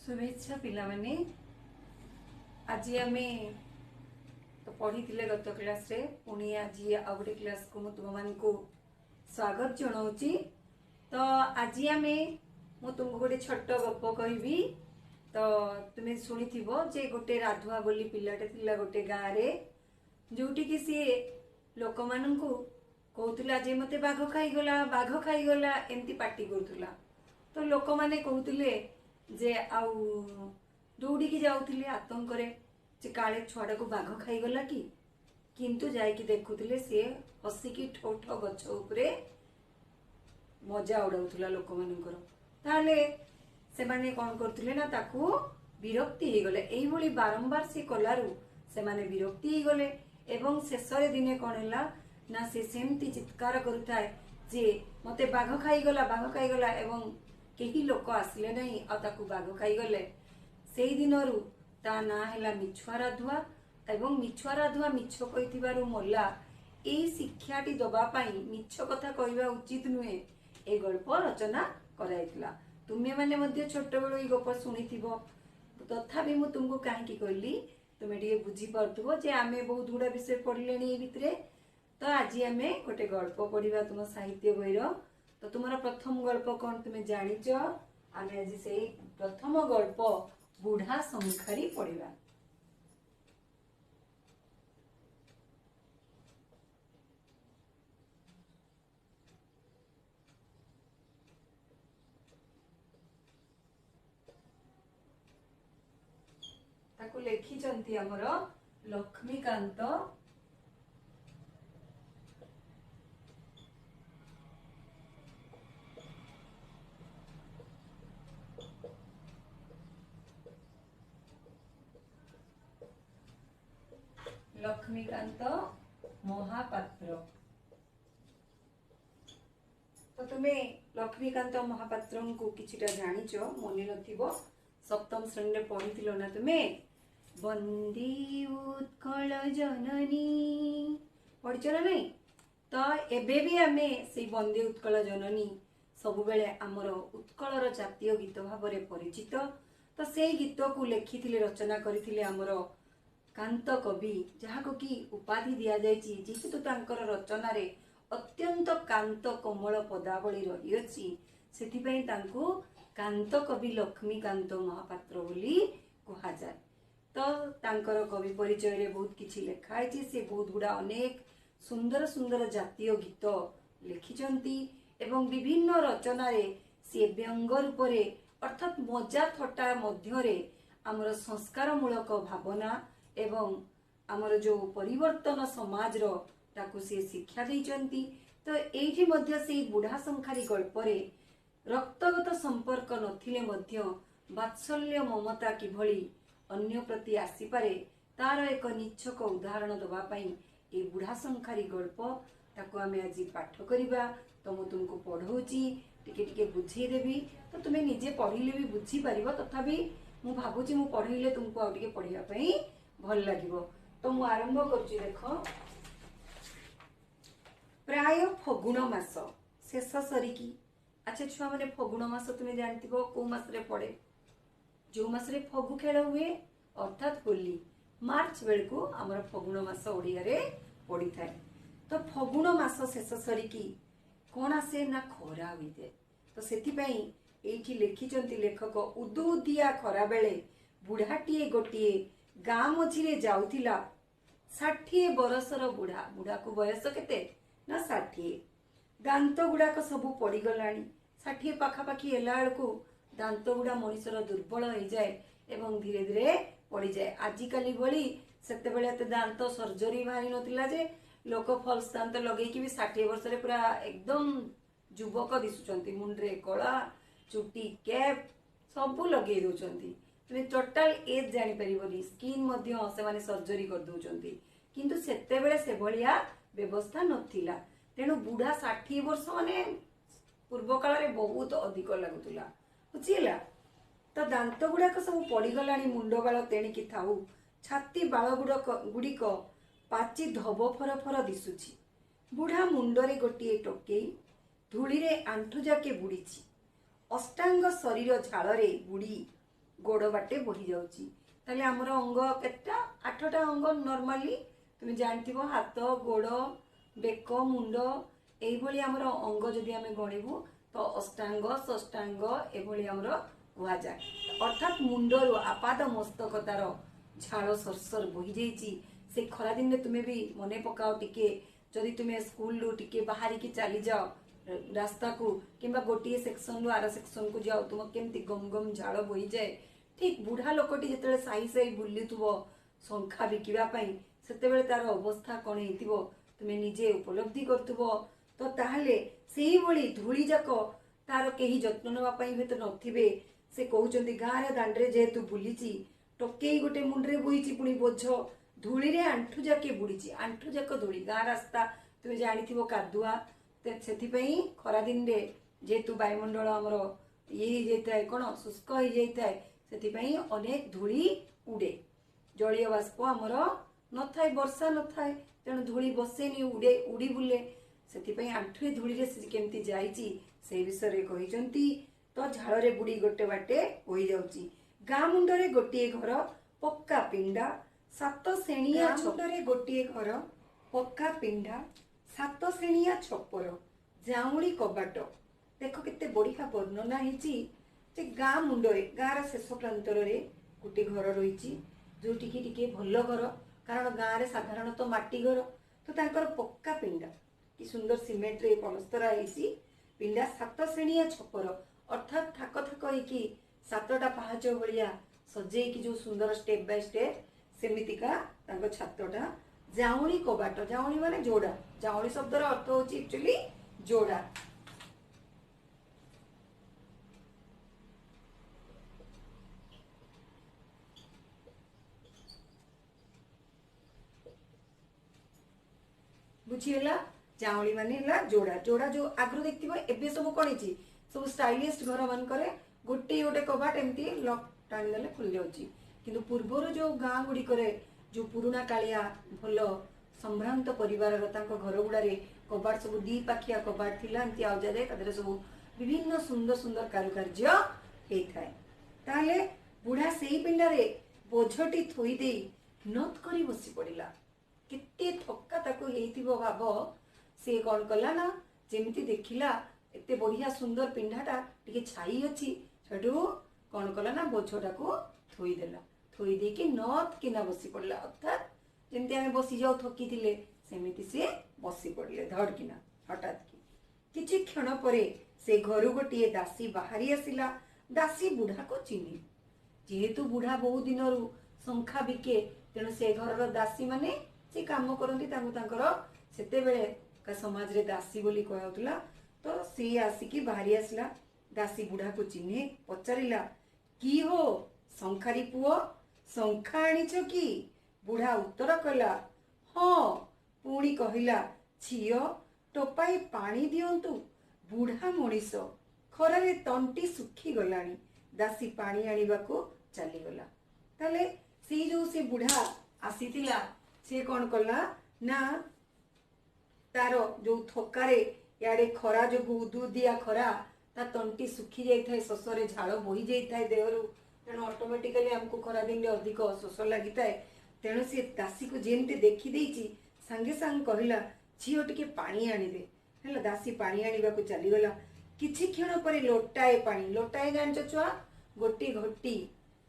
शुभेच्छा पिला माने आज आम तो पढ़ी गत क्लास रे पुणी आज आउ गोटे क्लास को तुम मान को स्वागत जनाऊँगी। तो आज आम तुमको गोटे छोट गप कहबी। तो तुम्हें शुणी जे गोटे राधुआ बोली पिलाटे थिला गोटे गाँव रे जोटी कि सी लोक मान कहूला जे मते बाघ खाईगला एमती पार्टी करूला। तो लोक माने कहूले जे आउ दौड़ी की जाउथिले आतंक रे जे काले छुआटा को बाघ खाईगला कि किंतु जाइकी देखुथिले से हसिकी ठो ठो गछ उपरे मजा उड़ाउथुला लोक मानकर। ताले से माने कोन करथुले ना ताकू विरक्ति हे गले। एई भली बारंबार से कलारु से माने विरक्ति हे गले एवं शेषरे दिने कोन हैला ना से सेमती चित्कार करूथाय जे मते बाघ खाईगला एवं केही लोक आसिले नहीं आ ताकू बाघ खाईगले। सेई दिनरु ता ना हैला मिछुआ राधुआ एवं मिछुआ राधुआ मिछ कहिथिबारु मोला एई शिक्षाटी दबा पई मिछ कथा कहबा उचित नुहे ए गल्प रचना कराइतला। तुमे माने मध्ये छोट बेलु ई गप सुनिथिबो तथापि मु तुमको काहेकि कहली तुमे टिके बुझी परथुबो जे आमे बहुत गुडा विषय पढिलेनी ए भितरे। तो आज आमे गोटे गल्प पढिबा तुम साहित्य बहिर। तो तुम्हारा प्रथम गल्प कौन तुम्हें जानिच आमे आज से प्रथम गल्प बुढ़ा शंखारी पढ़िबा। ताकू लेखिचंती हमर लक्ष्मीकांत लक्ष्मीकांत महापात्र। तो तुम्हें लक्ष्मीकांत महापात्र को किछिटा जानिच मन नथिबो सप्तम श्रेणी रे पढ़िथिलो ना तुम्हें वंदे उत्कल जननी पढ़िच ना नहीं। तो एबे भी आमे से वंदे उत्कल जननी सब बेले आमर उत्कलर जातीय गीत भाव में परिचित। तो से गीत को लेखिथिले रचना करिथिले आमर कांत कवि जहाँ को कि उपाधि दिया जायछि जेहेतु तांकर रचना रे अत्यंत कांत कोमल पदावली रही अछि सेथिपई तांको कांत कवि लक्ष्मीकांत महापात्र बोली कहा जाय। तो तांकर कवि परिचय रे बहुत किछि लेखा है से बहुत गुड़ा अनेक सुंदर सुंदर जातीय गीत लिखिचंती एवं विभिन्न रचना रे से व्यंग रूप रे अर्थात मजा थट्टा मध्य रे आमर संस्कार मूलक भावना एवं आमर जो परिवर्तन समाज रो ताकू से शिक्षा देइचंती। तो एठी मध्य से बुढ़ा शंखारी गल्प रे रक्तगत संपर्क नथिले मध्य वात्सल्य ममता किभली अन्य प्रति आसी पारे तार एक निच्छक उदाहरण दबा पई ए बुढ़ा शंखारी गल्प ताकू आमे आज पाठ करिबा। तो मु तुमको पढ़ौची टिके टिके बुझेई देबी तो तुमे निजे पढ़िले भी बुझी पारिबो। तथापि मु भाबुची मु पढ़िले तुमको आ टिके पढ़िया पई भल लागिबो। तो मु आरंभ करची देखो। प्राय फगुण मास शेष सरिकी। अच्छा छुआ माने फगुण मास तुम्हें जानथिबो को मास रे पड़े जो मास रे फगु खेल हुए अर्थात होली मार्च बेल को हमर फगुण मास ओडिया रे पड़ी थाए। तो फगुण मास शेष सरिकी कोन आसे ना खरा हुई। तो सेथि पई एठी लिखिचंती लेखक उदुदिया खरा बेले बुढ़ाटीए गोटिए गाँ मझिरे जाउथिला 60 बरसर बुढ़ा। बुढ़ा को बयस केते ना 60। दांत गुड़ाक सबू पड़गलाणी 60 पाखापाखि हेला बेलू दांत गुड़ा मनीषर दुर्बल हो जाए एवं धीरे धीरे पड़ जाए। आजिकाली भली सेते बेले एते दांत सर्जरी बाहरी नथिला जे लोक फल्स दांत लगे कि भी 60 वर्ष रे पूरा एकदम युवक दिसुचंती। मुंडरे कला चुटी कैप सबू लगे दउचंती। तुम टोटाल एज जानी परिबनी स्किन मध्य से माने सर्जरी कर दउचंती किंतु सेते बेले से भलिया व्यवस्था नथिला। तेणु बुढ़ा 60 वर्ष माने पूर्व काल रे बहुत अधिक लगुला बुझीला। तो दांत गुड़ाक सब पड़गलाणी मुंड बाल तेणिकी थाऊ छाती बाल गुड़िक पाची धब फर फर दिशुची। बुढ़ा मुंडरे गोटे टोकेई धूली रे आंठू जाके बुड़ीची। अष्टांग शरीर झाड़ रे बुड़ी गोड़ बाटे बोही जाउची ताले हमर अंग केटा 8टा अंग नॉर्मली तुम जानथिबो हाथ गोड़ बेक मुंड एई भली हमर अंग जदि आमे गणिबू तो अष्टांग षष्टांग एभली हमर कुआ जाय अर्थात मुंडरू आपाद मस्तक तार झाड़ सरसर बोही जाइची से खरा दिन में तुम्हें भी मने पकाओ टिके जदि तुम्हें स्कूल रु टिके बाहर की चली जाओ रास्ता को किंबा गोटे सेक्शन रु आर सेक्शन को जाओ तुम केमती गम गम झाड़ बोही जाए ठीक बुढ़ा लोकटी जिते साही साही बुलुव शंखा बिकिबा पई सेतेबेले तार अवस्था कौन हेतिबो तुमे निजे उपलब्धि करथुबो तो ताहले सेही भली धूली जाक तार केही जत्न नवा पई हेत नथिबे से कहउचंदी गारे दांडरे जेतु बुलीची टोकेई गोटे मुंडरे बोईची पुणी बोझ धूली रे आंठू जाके बुड़ीची आंठू जाक धूली गाँ रास्ता तुमे जानिथिबो कादुआ सेथिपई खरा दिन रे जेतु वायुमंडल हमर ये ही जाइताय कोन शुष्क हो जाइताय सेथिपई अनेक धूली उड़े जलीय बाष्प हमर न थाए वर्षा न थाए तेणु धूली बसेनी उड़े उड़ी बुले सेथिपई आंठुए धूली रे से केमती जाइची से विषय रे कहिचंती तो झाड़ रे बुड़ी गोटे बाटे होई जाउची गाँ मुंडरे गोटे घर पक्का पिंडा सात श्रेणिया मुंडरे गोटे घर पक्का पिंडा सात श्रेणिया छपर जाऊली कबाट देख केते बढ़िया वर्णना ହେଇची जे गाँ मुंडरे गाँर शेष प्रांतर रे गोटे घर रही जोटी की टिके भल घर कारण गाँव रे साधारणतः माटी घर तो तांकर पक्का पिंडा कि सुंदर सीमेंट रे पलस्तरा ହେଇची पिंडा सात श्रेणिया छपर अर्थात थाक थाक होइकी सातटा पहाच भलिया सजेइकी जो सुंदर स्टेप बाय स्टेप सेमितिका तांको छातटा जाऊली कबाट जाऊली माने जोड़ा जाऊली शब्दर अर्थ होची एक्चुअली जोड़ा बुझीला जाऊली माने ला जोड़ा जोड़ा जो आग्रो देखथिबो एबे सब कोनिची सब स्टाइलिश घर मान करे गोटे गोटे कबाट एमती लॉक टाणी देले खुल जाउची किंतु पूर्वरो जो गाँ गुडी करे जो पुराना कालिया भल संभ्रांत परिवार घर गुड़े कबाट सब दी पाखिया कबाट थिला एमती आउ जाए तादरे सब विभिन्न सुंदर सुंदर कारुकार्य होता ताले बुढ़ा से पिंडारे बोझटी थोई दे नत करी बसी पड़िला केते थक्का ताको हेइथिबो भाव से कौन कला ना जेमती देखिला एते बढ़िया सुंदर पिंडाटा टिके छाई अछि सेठू कौन कला ना बोझटा को थोई देला थोई दे के नत किना बसी पड़ला अर्थात जेमती आमे बसी जाऊ थकी थिले सेमिति से बसी पड़ले धड़ किना हठात की किछि क्षण परे से घरु गोटे दासी बाहरी आसिला दासी बुढ़ा को चिन्ही जेहेतु बुढ़ा बहु दिनरु शंखा बिके तेणु से घर दासी माने से काम करती सेते बेले का समाज रे दासी बोली कहउतला तो सी आसिकी बाहरी आसला दासी बुढ़ा को चिन्हे पचारिला की हो शंखारी पुओ शंखा आनिछ कि बुढ़ा उत्तर कला हाँ पुणी कहला झियो टोपाई पानी दियंतु बुढ़ा मनीष खरारे तंटी सुखी गलानी दासी पानी आनिबा को चली गला ताले सी जो से बुढ़ा आसीतिला से कौन कला ना तार जो थकारे याडे खरा जो उदुदिया खरा ता तंटी सुखी जाए शोषे झाड़ बोही जाए देहरु तेणु ऑटोमेटिकली हमको खरा दिन में अधिक शोष लगी थाए तेणु सी दासी को जेमती देखी देची सांगे सांग कहला झील टिके पानी आनिदे है दासी पानी आनिबा को चलीगला किछि क्षण पर लोटाए पानी लोटाए जानच छुआ गोटी घटी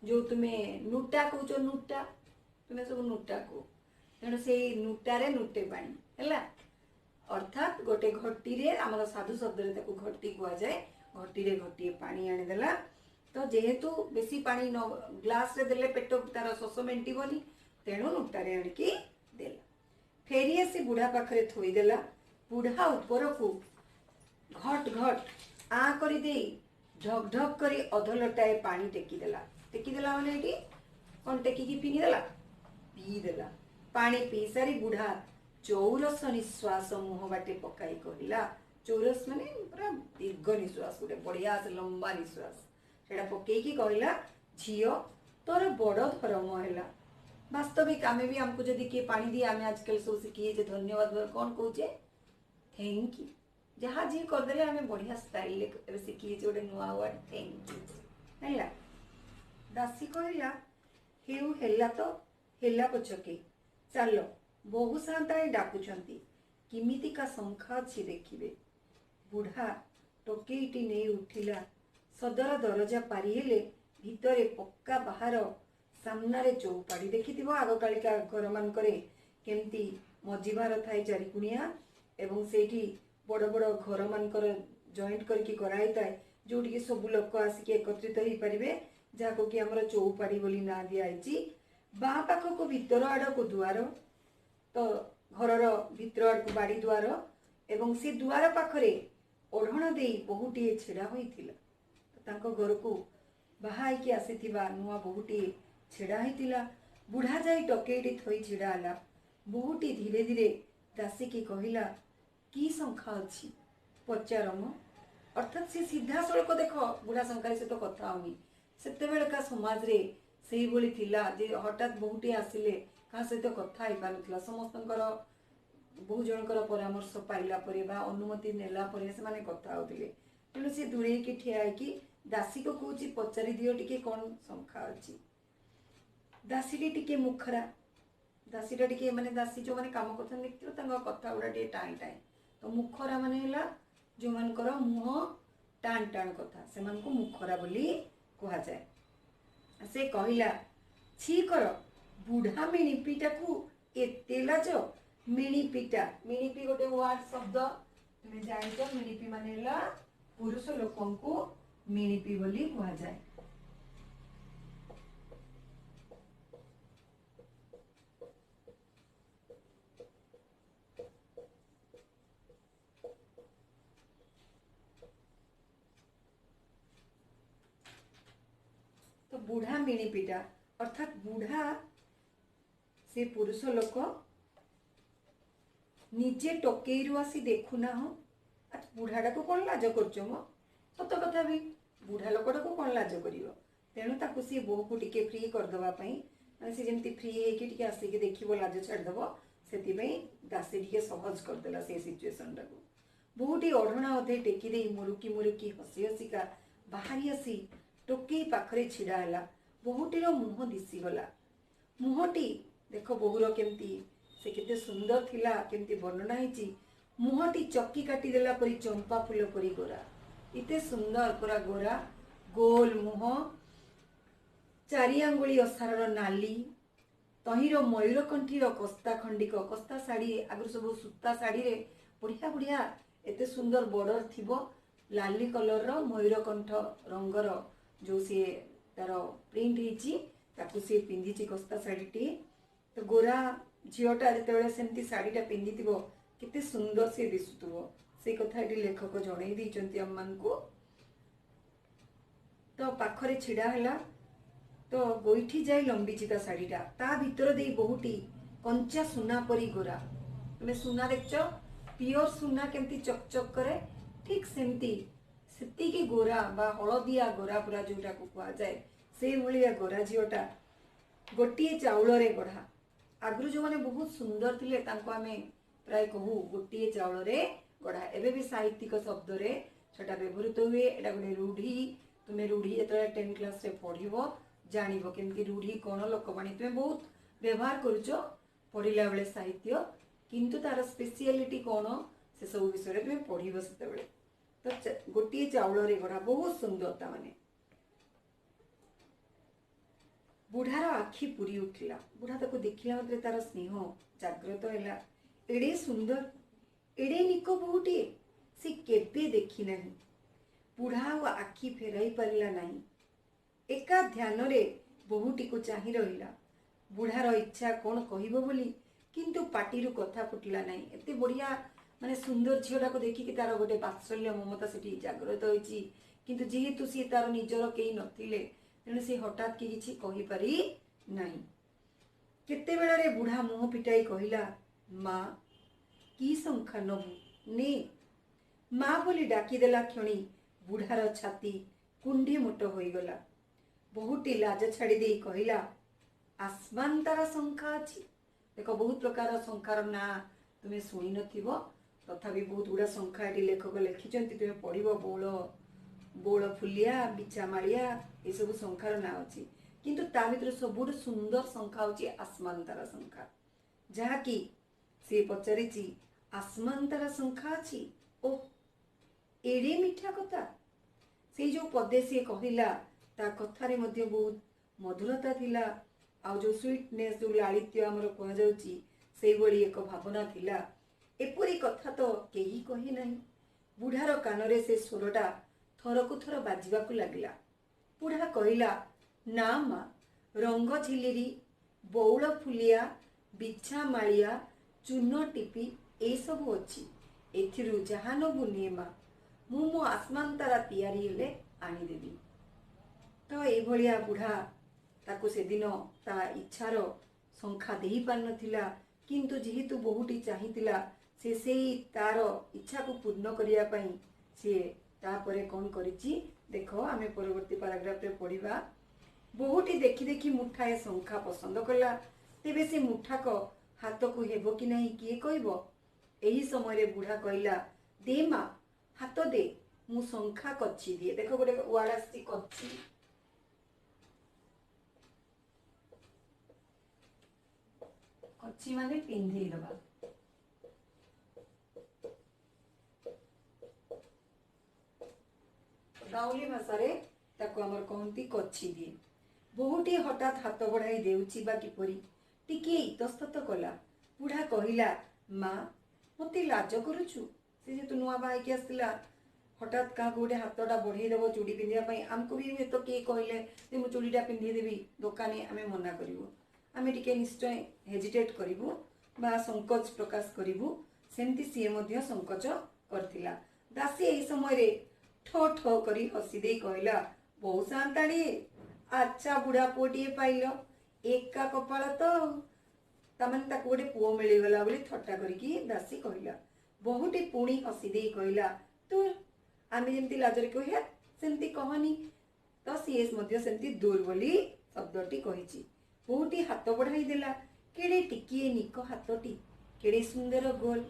जो तुम्हें नुटा कौच नुटा तुम्हें सब नुटा को तेणु से नुटारे नुटे पानी है अर्थात गोटे घटी रे आम साधु शब्द घटी कह जाए घटी रे घटी पानी आनीदेला तो जेहेतु बेसी पानी न ग्लास रे देले पेट तार शोष मेंटिबनी तेणु नुटारे आनिकी देला फेरी आसी बुढ़ा पाखरे थोईदेला बुढ़ा ऊपर को घट घट आ करी दे ढक ढक करी अधलटाए पानी टेकीदेला माने एटी कौन टेकी पीदेला पीदेला पानी पी सारी बुढ़ा चौरस निश्वास मुह बाटे पकाई कहला चौरस माने पूरा दीर्घ निश्वास गोटे बढ़िया लंबा निश्वास सेटा पकईकी कहला झियो तोर बड़ धर्म है वास्तविक आमे भी हमको जदि किए पानी दिए आमे आजकल सब शिखी धन्यवाद कौन कहे थैंक यू जहाँ जी करदे आमे बढ़िया स्टाइल शिखी गोटे नुआ वर्ड थैंक यू है दासी कहला हेउ हेला तो हेला पछके चल बहु साताए डाकुचंती किमितिका शंखा अच्छी देखिबे। बुढ़ा टोकेईटी नहीं उठिला सदर दरजा पारी हेले भितरे पक्का बाहर सामनारे चौपाड़ी देखिथिबो आगकालिका घर मानकरे केमती मजिबार थाए चारिकुणिया एवं सेठी बड़ बड़ घर मानकर जॉइंट करके कराई थाए जोटी सब लोक आसिक एकत्रित हो पारे जहाँ कि आमर चौपाड़ी बोली ना दिखाई बाँ पाख को भीतर आड़ को दुआर तो घर भीतर आड़ को बाड़ी दुआर एवं से दुआर पाखरे ओढ़ण दे बहुटे छेड़ा होता घर को बाहाई आसीथिबा नुआ बहुटे छेड़ा होता। बुढ़ा जाई टकेईटी थई छिड़ा हला बहुटी धीरे धीरे दासी की कहला की शंखा अच्छी पचारम अर्थात से सीधा सड़क देख बुढ़ा शंखारी सहित कथा होनी सेतेबेलका समाज रे सेही बोली थिला जे हठात बहुटी आसिले का सहित कथा हो पारुथला समस्तंकर बहु जनकर परामर्श पाइला परे बा अनुमति नेला परे से माने कथा होतिले तेणु से दूरे की ठिया कि दासी को कहूची पचारि दियो टिके कोन शंखा अछि। दासीटी टिके मुखरा दासीटा टिके माने दासी जो माने काम करथन देखियो तांगा कथा उडा टिके टाई टाई तो मुखरा माने हला जो मानकर मुह टाण टाण कथा से मान को मुखरा बोली कहा जाए। से कहला छी कर बुढ़ा मिणिपीटा को एते लाज मिणिपीटा मिणिपी गोटे वर्ड शब्द तुम जानिଛ मिणिपी माने हला पुरुष लोकन को मिणिपी बोली कहा जाए। तो बुढ़ा मिणिपीटा अर्थात बुढ़ा से पुरुष लोक निजे टोकेई आसी देखुना हो बुढ़ाटा को कौन लाज कर सत कथा भी बुढ़ा लोकटा को कौन लाज कर तेणु ताकू सी बोह को टिके फ्री करदेवाई सी जमी फ्री होके आसिक देख लाज छाड़देव से दासी टे सहज करदेला से सिचुएसन टाक बहुटी ओढ़णा अधे टेकी मुरुकी मुरुकी हसी हसिका बाहरी आसी टोकेई पाखरे छिड़ा है बहुटीर मुह दिशीगला मुहटी देख बोहूर केमती से केते सुंदर थिला केमती वर्णना होती मुहटी चक्की काटिदेला परी चंपा फूल परी गोरा इते सुंदर पूरा गोरा गोल मुह चारि आंगुली असार नाली तहिर मयूरकंठीर कस्ता खंडिक कस्ता शाढ़ी आगु सब सूता शाढ़ी रे बढ़िया बढ़िया एते सुंदर बॉर्डर थिबो लाली कलर रो मयूरकंठ रंगर जो सी तार प्रिंट होती ताकू सी पिंधि कस्ता शाढ़ी टी तो गोरा झीटा जिते सेमती शाढ़ीटा पिंधि केते सुंदर से दिशुव से कथा लेखक जन आम मान को तो पाखरे छिड़ा है तो गोईठी जाए लंबीची ता शाढ़ीटा ता भीतर दे बहुटी कंचा सुना परी गोरा तुम सुना देखच पियोर सुना केमती चकचक करे ठीक सेमती सेती की गोरा बा हलदिया गोरा पूरा जोटा को कहा जाए से भाया गोरा झीटा गोटे चाउल रे गढ़ा आगु जो मैंने बहुत सुंदर थिले तांको आमे प्राय कहू गोटे चाउल रे गढ़ा एबे भी साहित्यिक शब्द रे छटा व्यवहृत हुए एटा गोटे रूढ़ी तुम्हें रूढ़ी जो 10 क्लास रे पढ़िबो जानिबो केमती रूढ़ी कोन लोकवाणी तुम्हें बहुत व्यवहार करूछ पढ़िला बेले साहित्य किंतु तार स्पेशलिटी कोन से सब विषय तुम्हें पढ़िबो सेते बेले तो गोटे चाउल रे गढ़ा बहुत सुंदरता माने बुढ़ार आखि पूरी उठिला बुढ़ा ताको देखिला मात्रे तार स्नेह जागृत हैला एड़े सुंदर एड़े निको बहुटे से केबे देखी नहीं बुढ़ा आ आखि फेराई पारिला नहीं एका ध्यान रे बहुटी को चाहि रहिला बुढ़ार इच्छा कौन कहबो बोली किंतु पाटिरु कथा फुटला नहीं एते बढ़िया माने सुंदर झीटा को देखिकी तार गोटे वात्सल्य ममता सेठी जागृत होईची किंतु जेहेतु सी तार निजर केही नथिले तेणु से हठात कि किछि कहि पारि नहीं केते बेला रे बुढ़ा मुह पिटाई कहला माँ की शंखा नबु ने माँ बोली डाकी देला क्षणी बुढ़ार छाती कुंडी मोट होईगला बहुटी लाज छाड़ी दे कहला आसमान तारा शंखा अच्छी देख बहुत प्रकार शंखार ना तुम्हें शुणी नथिबो तथापि बहुत गुड़ा शंखा ये लेखक लिखिं तुम्हें पढ़ बौल बौल फुलिया बिछामाड़िया ये सब शंखार ना अच्छी किंतु ता भितर सबुठ सुंदर शंखा होची आसमान तारा शंखा, जहाँकि से पचारिची आसमान तारा शंखा अच्छी। ओ एड़े मिठा कथा, से जो पदे सी कहला ता कथारे मध्य बहुत मधुरता थिला, आ जो स्वीटनेस जो लालित्य आमर कह जाउची से बड़ी एक भावना थिला। एपरी कथा तो केही कही नहीं। बुढ़ार कानरे से स्वरटा थरकु थर बाजिबाकु लागला। बुढ़ा कहला, ना मा, रंग झिलिरी, बौल फुलिया, बिछा मालिया, चून टिपी ए सब अच्छी, एथिरु जहा नबु निए मा, मु मो आसमान तारा तैयारी हेले आनीदेवी। तो ये बुढ़ा ताको से दिन ता इच्छार शंखा देही पार नथिला, किंतु जेहेतु बहुटी चाहिथिला से तार इच्छा को पूर्ण करिया पई से तापरे कौन करिछि देखो आमे परवर्ती पैराग्राफ रे पढ़िबा। बहुटी देखी देखी मुठाए शंखा पसंद कला, तेबे से मुठा को हाथ को हेबो कि नहीं किए कहबो। एही समय रे बुढ़ा कहला, दे मा हाथ दे, मु शंखा कच्छी दिए। देखो गोटे वार्ड आसी कच्छी, कच्छी माने पिंधेई दबा। गाउली भाषा रे ताको हमर कहंती कच्छी दिए। बहुटी हठात हाथ बढ़ाई देउची बा किपरि टिके इतस्तत कला। बुढ़ा कहिला, मा मते लाज करूछु। से जे तु नुआ बाई के आसला हठात का गोटे हाथटा बढ़ाई देबो चूड़ी पिंधिया पई, हमको भी तो के कहले जे मु चूड़ीटा पिंधि देबी दोकानी, आमे मना करिवो, आमे टिके निश्चय हेजिटेट करिवो बा संकोच प्रकाश करिवो। सेमती सीए मध्य संकोच करथिला। दासी एही समय रे ठो ठो करी हसी दे कहला, बहु शांताड़ी, अच्छा बुढ़ा पुओटीए पाइल, एका कपाल तो ताମାନେ ताको गोटे पुओ मिलीगला बोली थट्टा करिकी दासी कहला। बहुटी पुणी हसी दे कहला, तू आमे जेमती लाजरे कहिया सेमती कहनी। तो सीएस मध्य सेमती दूर बोली शब्दटी कहिछि। बहुटी हाथ बढ़ाई देला, केड़े टिकिए निक हाथटी, केड़े सुंदर गोल,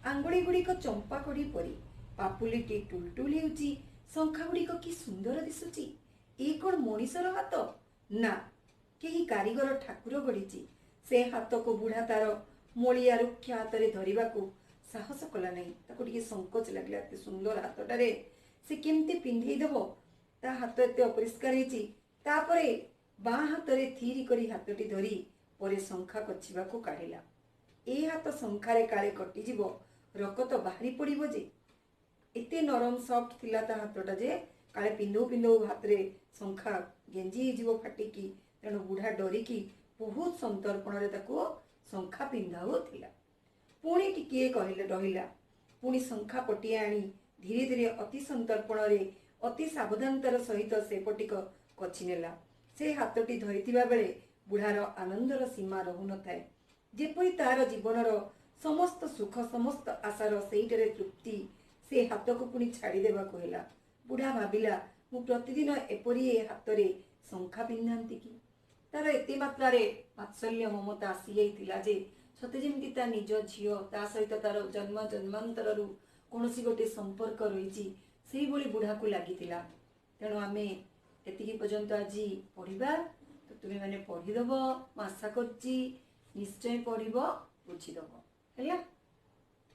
आंगुड़ी गुड़िक चंपा कड़ी परी, पापुलीटी टुलटुल हेउची, शंखा गुड़िक कि सुंदर दिसुची। ए कोन मनीषर हाथ ना, केही कारीगर ठाकुर गढ़ी। से हाथ को बुढ़ा तार मलिया रुक्ष हाथ में धरवाकू साहस कला नहीं। ताको टिके संकोच लगला, एते सुंदर हाथटारे से केमती पिंधेई देबो। ता हाथ एते अपरिष्कार हेची। तापरे बाँ हाथ रे थीरी करी हाथटी धरी परे शंखा कच्छिबाकू काढ़िला। ए हाथ शंखारे काले कटि जीवो, रकत बाहरी पड़िबो जे। एते नरम सॉफ्ट थिला ता हाथटा जे काले पिंधौ पिंधौ हाथ रे शंखा गेंजी जीवो फाटिकी। तेणु बुढ़ा डरिकी बहुत संतर्पण रे ताको शंखा पिंधाऊ थिला। पुणी टिके कहले रहिला, पुणी शंखा पटी आनी धीरे धीरे अति संतर्पण रे अति सावधानतार सहित से पटिक कछि नेला। से हाथटी धरिथिबा बेले बुढ़ार आनंदर सीमा रहु न थाए। जेपरि तार जीवनर समस्त सुख समस्त आशार सेइटरे तृप्ति से हाथ को पुणी छाड़ी देबा कहला। बुढ़ा भाबिला, मु प्रतिदिन एपरि ए हाथ रे शंखा पिंधांती कि। तार एते मात्रा रे वात्सल्य ममता आसी जाइतिला जे सते जेमती ता निज झियो ता सहित तार जन्म जन्मांतररू कोनोसी गोटे संपर्क रहिछि सेही बोली बुढ़ा को लागितिला। तेणु आमे एतिकी पर्यंत आज पढ़िबा। तो तुमे माने पढ़िदब, आशा करछि निश्चय पढ़िब, बुझिदब, हैला।